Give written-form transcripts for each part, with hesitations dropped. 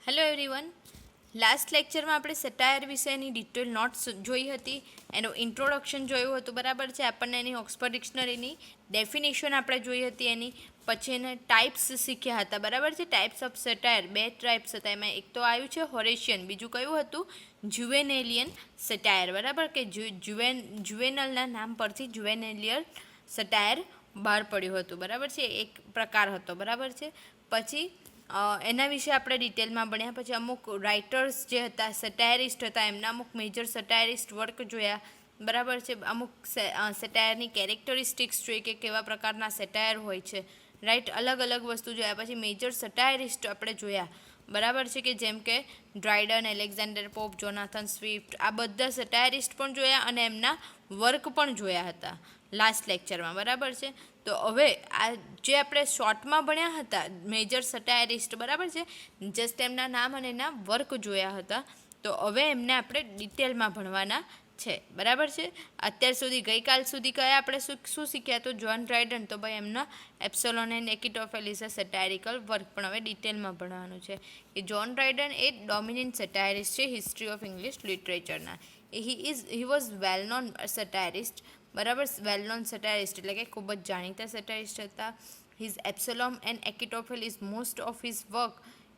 Hello everyone. Last લેક્ચરમાં આપણે સટાયર વિશેની ડિટેલ નોટ્સ જોઈ હતી, એનું ઇન્ટ્રોડક્શન જોયું હતું, બરાબર છે. આપણને એની ઓક્સફર્ડ ડિક્શનરીની ડેફિનેશન આપણે જોઈ હતી, એની પછી એને ટાઈપ્સ શીખ્યા હતા, બરાબર છે. ટાઈપ્સ ઓફ સટાયર, 2 ટાઈપ્સ હતા. એમાં એક તો આવ્યું છે હોરેશિયન, બીજું કયું હતું? જુવેનેલિયન સટાયર, બરાબર, કે જુવેનલના નામ પરથી જુવેનેલિયન સટાયર બહાર પડ્યું હતું, બરાબર છે. એક પ્રકાર હતો, બરાબર છે. પછી એના વિશે આપણે ડિટેલમાં ભણ્યા. પછી અમુક રાઇટર્સ જે હતા, સટાયરિસ્ટ હતા, એમના અમુક મેજર સટાયરિસ્ટ વર્ક જોયા, બરાબર છે. અમુક સેટાયરની કેરેક્ટરિસ્ટિક્સ જોઈ કે કેવા પ્રકારના સેટાયર હોય છે, રાઈટ. અલગ અલગ વસ્તુ જોયા. પછી મેજર સટાયરિસ્ટ આપણે જોયા, બરાબર છે, કે જેમ કે ડ્રાયડન, એલેક્ઝાન્ડર પોપ, જોનાથન સ્વિફ્ટ, આ બધા સટાયરિસ્ટ પણ જોયા અને એમના વર્ક પણ જોયા હતા લાસ્ટ લેક્ચરમાં, બરાબર છે. તો હવે આ જે આપણે શોર્ટમાં ભણ્યા હતા મેજર સટાયરિસ્ટ, બરાબર છે, જસ્ટ એમના નામ અને એના વર્ક જોયા હતા. તો હવે એમને આપણે ડિટેલમાં ભણવાના છે, બરાબર છે. અત્યાર સુધી ગઈકાલ સુધી કયા આપણે શું શીખ્યા? તો જ્હોન ડ્રાયડન, તો ભાઈ એમના એપ્સોલોન and Achitophel is a સેટાયરિકલ work. પણ હવે ડિટેલમાં ભણવાનું છે કે જ્હોન ડ્રાયડન એ ડોમિનન્ટ સેટાયરિસ્ટ છે હિસ્ટ્રી ઓફ ઇંગ્લિશ લિટરેચરના. He was well known satirist, બરાબર. વેલ નોન સેટાયરિસ્ટ એટલે કે ખૂબ જ જાણીતા સેટાયરિસ્ટ હતા. His Absalom and Achitophel is most of his work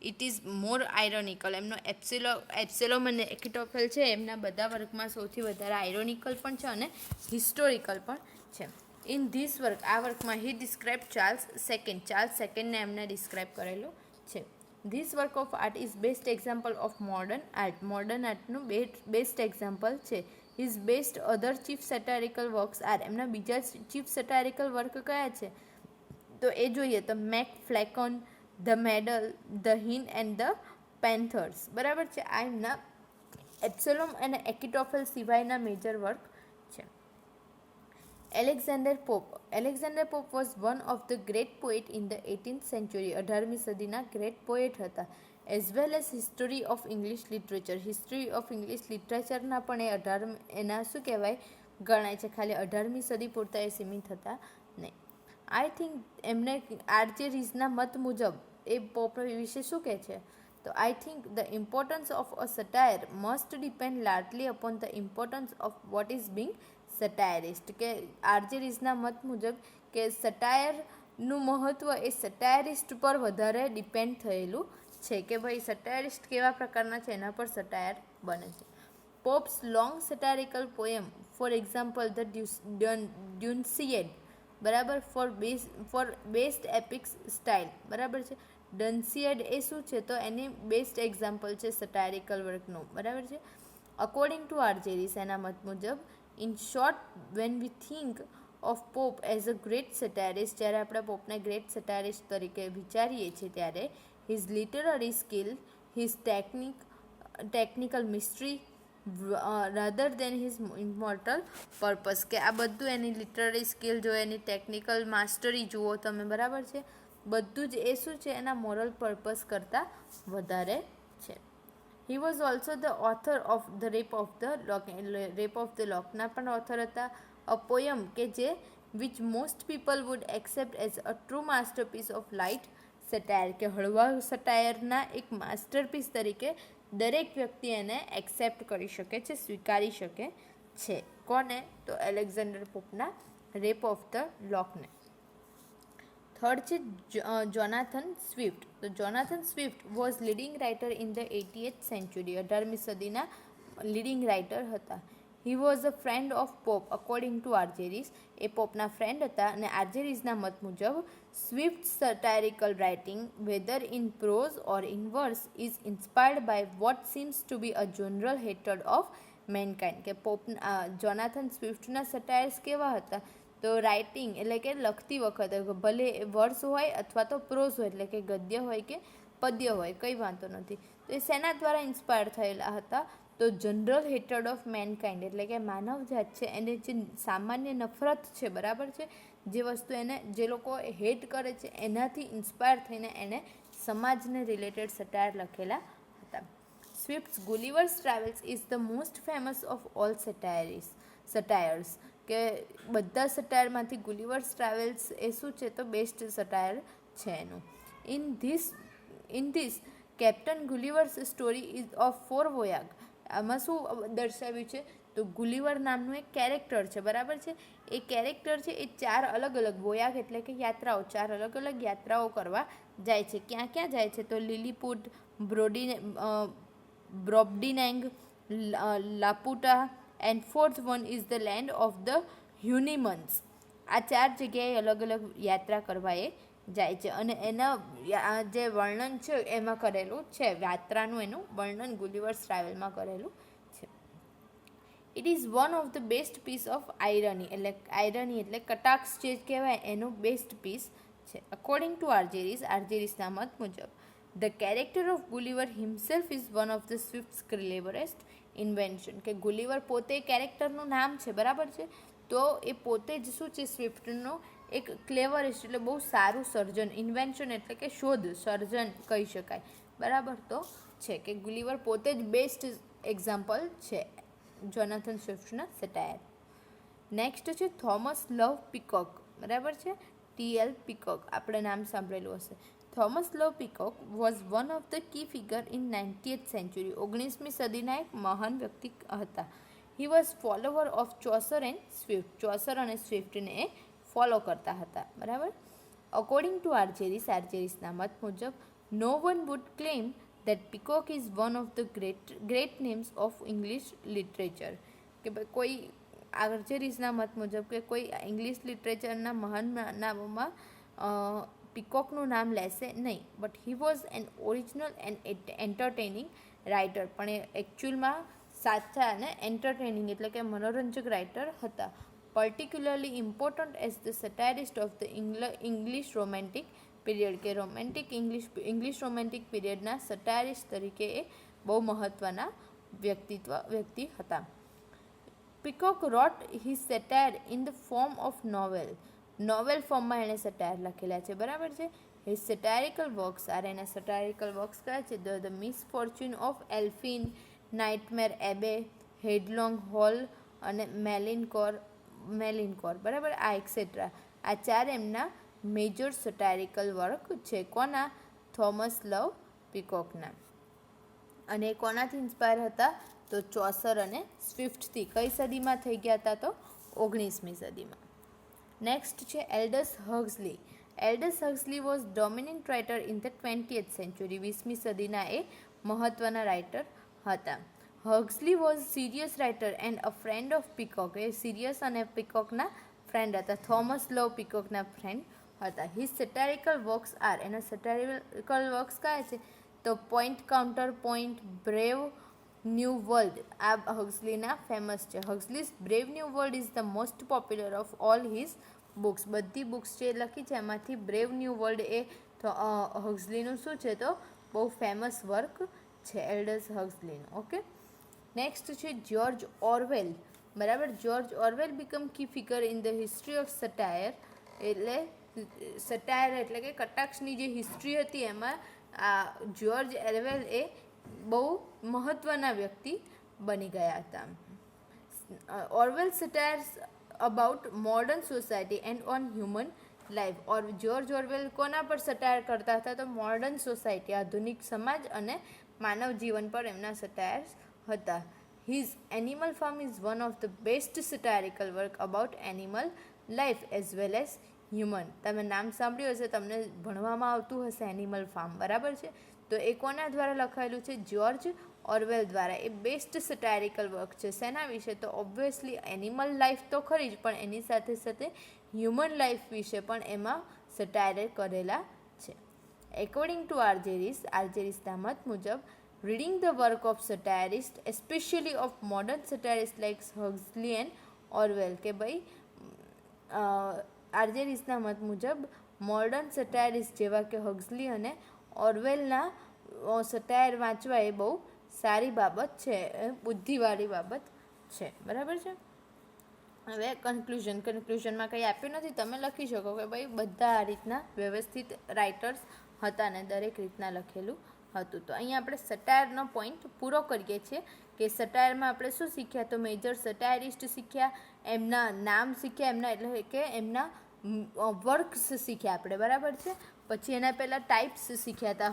it is more ironical. એમનો એપ્સેલોમ અને એકિટોફેલ છે એમના બધા વર્કમાં સૌથી વધારે આયરોનિકલ પણ છે અને હિસ્ટોરિકલ પણ છે. ઇન ધીસ વર્ક, આ વર્કમાં હી ડિસ્ક્રાઇબ ચાર્લ્સ સેકન્ડને એમને ડિસ્ક્રાઇબ કરેલું છે. This work of art is best example of modern આર્ટનું બેસ્ટ એક્ઝામ્પલ છે. His best other chief satirical works are, એમના બીજા ચીફ સેટારિકલ વર્ક કયા છે? તો એ જોઈએ તો Mac Flecknoe, the medal, the hind and the panthers, બરાબર છે. આ એમના એપ્સોલોમ અને એકિટોફેલ સિવાયના મેજર વર્ક છે. Alexander Pope was one of the great poet in the 18th century. 18મી સદીના ગ્રેટ પોએટ હતા. As well as history of English literature, history of English લિટરેચરના પણ એના શું કહેવાય ગણાય છે. ખાલી 18મી સદી પૂરતા એ સીમિત હતા નહીં. આઈ થિંક એમને આરજે રીઝના મત મુજબ એ પોપ વિશે શું કહે છે? તો I think the importance of a satire must depend largely upon the importance of what is being satirist. કે આરજે રીઝના મત મુજબ કે સટાયરનું મહત્ત્વ એ સટાયરિસ્ટ પર વધારે ડિપેન્ડ થયેલું છે, કે ભાઈ સટાયરિસ્ટ કેવા પ્રકારના છે એના પર સટાયર બને છે. Pope's long satirical poem, for example the Dunciad, બરાબર, ફોર બેસ્ટ એપિક્સ સ્ટાઇલ, બરાબર છે. ડન્સિયડ એ શું છે? તો એની બેસ્ટ એક્ઝામ્પલ છે સટાયરિકલ વર્કનું, બરાબર છે. અકોર્ડિંગ ટુ આર્જેરીસ, એના મત મુજબ, in short, when we think of Pope as a great satirist, જ્યારે આપણે પોપને ગ્રેટ સેટાયરિસ્ટ તરીકે વિચારીએ છીએ ત્યારે his literary skill, his technical mystery rather than his immortal purpose, કે આ બધું એની લિટરરી સ્કિલ જો એની ટેકનિકલ માસ્ટરી જુઓ તમે, બરાબર છે, બધું જ એ શું છે એના મોરલ પર્પસ કરતાં વધારે છે. He was also the author of the rape of the લોકના પણ ઓથર હતા. અ પોયમ કે જે which most people would accept as a true masterpiece of light satire, કે હળવા સટાયરના એક માસ્ટરપીસ તરીકે દરેક વ્યક્તિ એને એક્સેપ્ટ કરી શકે છે, સ્વીકારી શકે છે. કોને? તો એલેક્ઝાન્ડર પોપના રેપ ઓફ ધ લોકને. થર્ડ છે જોનાથન સ્વિફ્ટ. તો Jonathan Swift was leading writer in the 80th century. 18મી સદીના લીડિંગ રાઇટર હતા. He was a friend of Pope according to આર્જેરીસ, એ પોપના ફ્રેન્ડ હતા અને આર્જેરીસના મત મુજબ Swift satirical writing, whether in prose or in verse, is inspired by what seems to be a general hatred of mankind. કે જોનાથન સ્વિફ્ટના સટાયર્સ કેવા હતા? તો રાઇટિંગ એટલે કે લખતી વખતે ભલે વર્સ હોય અથવા તો પ્રોઝ હોય, એટલે કે ગદ્ય હોય કે પદ્ય હોય, કંઈ વાંધો નથી. તો એ શેના દ્વારા ઇન્સ્પાયર થયેલા હતા? તો જનરલ હેટર્ડ ઓફ મેનકાઇન્ડ, એટલે કે માનવજાત છે એને જે સામાન્ય નફરત છે, બરાબર છે, જે વસ્તુ એને જે લોકો હેટ કરે છે એનાથી ઇન્સ્પાયર થઈને એને સમાજને રિલેટેડ સટાયર લખેલા હતા. Swift's Gulliver's Travels is the most famous of all satires, કે બધા સટાયરમાંથી ગુલિવર્સ ટ્રાવેલ્સ એ શું છે? તો બેસ્ટ સટાયર છે એનું. In this captain ગુલિવર્સ story ease of 4 વોયાગ. આમાં શું દર્શાવ્યું છે? તો ગુલિવર નામનું એક કેરેક્ટર છે, બરાબર છે. એ કેરેક્ટર છે એ 4 અલગ અલગ વોયાગ એટલે કે યાત્રાઓ, 4 અલગ અલગ યાત્રાઓ કરવા જાય છે. ક્યાં ક્યાં જાય છે? તો Lilliput, Brobdingnag, Laputa and 4th one is the land of the Houyhnhnms. આ 4 જગ્યાએ અલગ અલગ યાત્રા કરવા એ જાય છે અને એના જે વર્ણન છે એમાં કરેલું છે, યાત્રાનું એનું વર્ણન ગુલિવર્સ ટ્રાવેલમાં કરેલું છે. It is one of the best piece of irony, એટલે આયરની એટલે કટાક્ષ જે કહેવાય એનું બેસ્ટ પીસ છે. અકોર્ડિંગ ટુ આર્જેરીસના મત મુજબ the character of Gulliver himself is one of the Swift's cleverest invention. કે ગુલિવર પોતે કેરેક્ટરનું નામ છે, બરાબર છે. તો એ પોતે જ શું છે? સ્વિફ્ટનો એક ક્લેવરેસ્ટ એટલે બહુ સારું સર્જન, ઇન્વેન્શન એટલે કે શોધ, સર્જન કહી શકાય, બરાબર. તો છે કે ગુલિવર પોતે જ બેસ્ટ એક્ઝામ્પલ છે જોનાથન સ્વિફ્ટના સટાયર. નેક્સ્ટ છે થોમસ લવ પીકોક, બરાબર છે. TL પીકોક, આપણે નામ સાંભળેલું હશે. Thomas Love Peacock was one of the key figure in 19th century. 19મી સદીના એક મહાન વ્યક્તિ હતા. He was follower of Chaucer and Swift. Chaucer અને સ્વિફ્ટને એ ફોલો કરતા હતા, બરાબર. અકોર્ડિંગ ટુ આર્જેરીસના મત મુજબ no one would claim that Peacock is one of the great names of English literature. કે ભાઈ કોઈ આર્જેરીસના મત મુજબ કે કોઈ ઇંગ્લિશ લિટરેચરના મહાન નામોમાં પીકોકનું નામ લેશે નહીં. But he was an original and entertaining writer. પણ એ એકચ્યુઅલમાં સાચા અને એન્ટરટેનિંગ એટલે કે મનોરંજક રાઇટર હતા. Particularly important as the satirist of the English romantic period. કે ઇંગ્લિશ રોમેન્ટિક પીરિયડના સટાયરિસ્ટ તરીકે એ બહુ મહત્ત્વના વ્યક્તિ હતા. Peacock wrote his satire in the form of novel ફોર્મમાં એણે સટાયર લખેલા છે, બરાબર છે. હિઝ સેટાયરિકલ વર્ક્સ એના સેટાયરિકલ વર્ક્સ કયા છે? ધ મિસફોર્ચ્યુન ઓફ એલ્ફિન, નાઇટમેર એબે, હેડલોંગ હોલ અને મેલિનકોર, બરાબર. આ એક્સેટ્રા, આ 4 એમના મેજર સટાયરિકલ વર્ક છે. કોના? Thomas Love પીકોકના. અને કોનાથી ઇન્સ્પાયર હતા? તો ચોસર અને સ્વિફ્ટથી. કઈ સદીમાં થઈ ગયા હતા? તો 19મી સદીમાં. નેક્સ્ટ છે Aldous Huxley. Aldous Huxley was dominant writer in the 20th century. 20મી સદીના એ મહત્ત્વના રાઇટર હતા. Huxley was serious writer and a friend of Peacock. એ સિરિયસ અને પીકોકના ફ્રેન્ડ હતા. થોમસ લવ પીકોકના ફ્રેન્ડ હતા. હિઝ સેટારિકલ વર્ક્સ આર, એના સેટારિકલ વર્ક્સ કયા છે? તો Point Counter Point, Brave New World, આ હક્સલીના ફેમસ છે. Huxley's Brave New World is the most popular of all his books. બધી બુક્સ જે લખી છે એમાંથી બ્રેવ ન્યૂ વર્લ્ડ એ હક્સલીનું શું છે? તો બહુ ફેમસ વર્ક છે એલ્ડસ હક્સલીનું. ઓકે. નેક્સ્ટ છે જ્યોર્જ ઓરવેલ, બરાબર. George Orwell became key figure in the history of satire. એટલે સટાયર એટલે કે કટાક્ષની જે હિસ્ટ્રી હતી એમાં આ જ્યોર્જ ઓરવેલ એ બહુ મહત્ત્વના વ્યક્તિ બની ગયા હતા. Orwell satires about modern society and on human life. George Orwell કોના પર સટાયર કરતા હતા? તો મોડર્ન સોસાયટી, આધુનિક સમાજ અને માનવ જીવન પર એમના સટાયર્સ હતા. His Animal Farm is one of the best satirical work about animal life as well as human. તમે નામ સાંભળ્યું હશે, તમને ભણવામાં આવતું હશે એનિમલ ફાર્મ, બરાબર છે. તો એ કોના દ્વારા લખાયેલું છે? જ્યોર્જ ઓરવેલ દ્વારા. એ બેસ્ટ સટાયરિકલ વર્ક છે. શેના વિશે? તો ઓબ્વિયસલી એનિમલ લાઈફ તો ખરી જ, પણ એની સાથે સાથે હ્યુમન લાઈફ વિશે પણ એમાં સટાયર કરેલા છે. એકોર્ડિંગ ટુ આર્જેરીસના મત મુજબ reading the work of satirist especially of modern satirist like Huxley and Orwell. કે ભાઈ આર્જેરીસના મત મુજબ મોડર્ન સટાયરિસ્ટ જેવા કે હક્સલી અને ઓરવેલના સટાયર વાંચવા એ બહુ સારી બાબત છે, બુદ્ધિવાળી બાબત છે, બરાબર છે. હવે કન્ક્લુઝનમાં કંઈ આપ્યું નથી. તમે લખી શકો કે ભાઈ બધા આ રીતના વ્યવસ્થિત રાઇટર્સ હતા ને દરેક રીતના લખેલું હતું. તો અહીંયા આપણે સટાયરનો પોઈન્ટ પૂરો કરીએ છીએ કે સટાયરમાં આપણે શું શીખ્યા? તો મેજર સટાયરિસ્ટ શીખ્યા, એમના નામ શીખ્યા, એમના એટલે કે એમના વર્ક્સ શીખ્યા આપણે, બરાબર છે. પછી એના પહેલાં ટાઈપ્સ શીખ્યા હતા,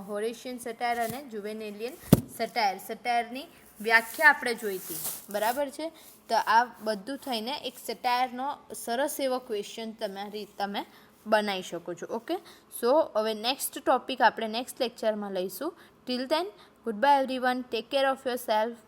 હોરેશિયન સટાયર અને જુવેનેલિયન સટાયર. સટાયરની વ્યાખ્યા આપણે જોઈ હતી, બરાબર છે. તો આ બધું થઈને એક સટાયરનો સરસ એવો ક્વેશ્ચન તમે બનાવી શકો છો. ઓકે, સો હવે નેક્સ્ટ ટોપિક આપણે નેક્સ્ટ લેક્ચરમાં લઈશું. Till then, good bye everyone, take care of your self.